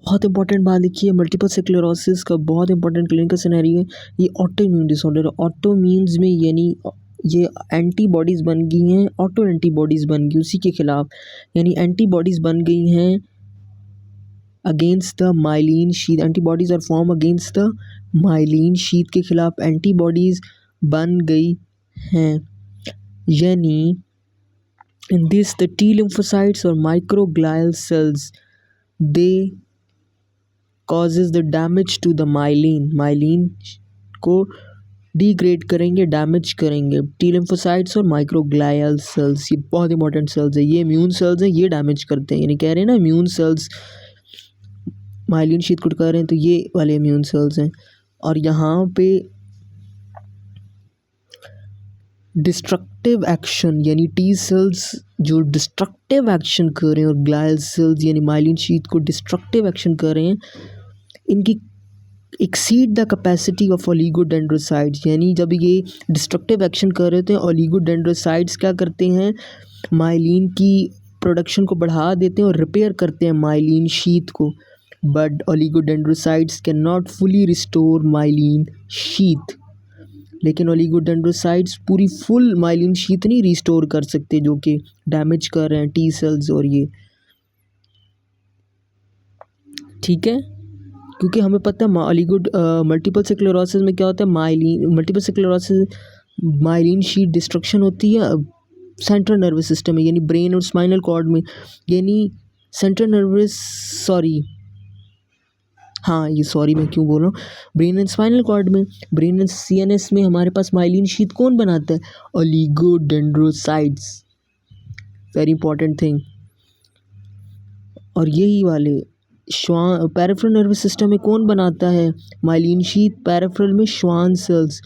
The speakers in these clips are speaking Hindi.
बहुत इंपॉर्टेंट बात लिखी है, मल्टीपल स्क्लेरोसिस का बहुत इंपॉर्टेंट क्लिनिकल सिनेरियो है। ये ऑटो इम्यून डिसऑर्डर है। ऑटो मीन्स में यानी ये एंटीबॉडीज़ बन गई हैं, ऑटो एंटीबॉडीज़ बन गई उसी के खिलाफ, यानी एंटीबॉडीज़ बन गई हैं against the myelin sheath. Antibodies are form against the myelin sheath के खिलाफ एंटीबॉडीज़ बन गई हैं। यानी in this the T lymphocytes और microglial cells they causes the damage to the myelin को डिग्रेड करेंगे, डैमेज करेंगे। टी लिम्फोसाइट्स और माइक्रोग्लायल सेल्स ये बहुत इंपॉर्टेंट सेल्स है, ये इम्यून सेल्स हैं, ये डैमेज करते हैं। यानी कह रहे हैं ना इम्यून सेल्स माइलिन शीथ को कर रहे हैं, तो ये वाले इम्यून सेल्स हैं। और यहाँ पे डिस्ट्रक्टिव एक्शन यानी टी सेल्स जो डिस्ट्रक्टिव एक्शन कर रहे हैं और ग्लायल सेल्स यानी माइलिन शीथ को डिस्ट्रक्टिव एक्शन कर रहे हैं, इनकी exceed the capacity of oligodendrocytes. यानी जब ये डिस्ट्रक्टिव एक्शन कर रहे थे, ओलिगोडेंड्रोसाइट्स क्या करते हैं, माइलिन की प्रोडक्शन को बढ़ा देते हैं और रिपेयर करते हैं माइलिन शीथ को। But oligodendrocytes can not fully restore myelin sheath. लेकिन ओलिगोडेंड्रोसाइट्स पूरी फुल माइलिन शीथ नहीं रिस्टोर कर सकते, जो कि डैमेज कर रहे हैं टी सेल्स और ये, ठीक है। क्योंकि हमें पता है मल्टीपल स्क्लेरोसिस में क्या होता है, multiple sclerosis myelin sheath destruction होती है सेंट्रल नर्वस सिस्टम में, यानी ब्रेन और स्पाइनल कॉर्ड में, यानी सेंट्रल नर्वस मैं क्यों बोल रहा हूँ, ब्रेन एंड स्पाइनल कॉर्ड में, ब्रेन एंड सीएनएस में हमारे पास माइलिन शीथ कौन बनाता है, ओलिगोडेंड्रोसाइट्स, वेरी इंपॉर्टेंट थिंग। और यही वाले पेरिफेरल नर्वस सिस्टम में कौन बनाता है माइलिन शीथ, पेरिफेरल में श्वान सेल्स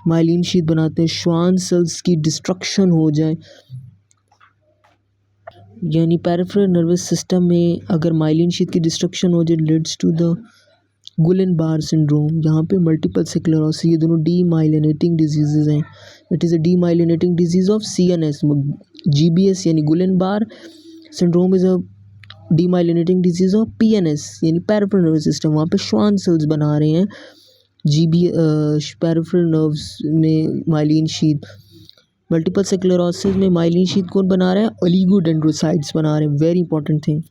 माइलिन शीथ बनाते हैं। श्वान सेल्स की डिस्ट्रक्शन हो जाए, यानी पेरिफेरल नर्वस सिस्टम में अगर माइलिन शीथ की डिस्ट्रक्शन हो जाए, leads to the Guillain Barre syndrome. यहाँ पे मल्टीपल स्क्लेरोसिस, ये दोनों डीमाइलिनेटिंग डिजीजेज हैं। It is a demyelinating disease of CNS. GBS यानी Guillain Barre syndrome is a demyelinating disease of PNS यानी पेरिफेरल नर्वस सिस्टम। वहाँ पे श्वान सेल्स बना रहे हैं पेरिफेरल नर्व्स में माइलिन शीथ। मल्टीपल स्क्लेरोसिस में माइलिन शीथ कौन बना रहा है, ओलिगोडेंड्रोसाइट्स बना रहे हैं, वेरी इंपॉर्टेंट थिंग।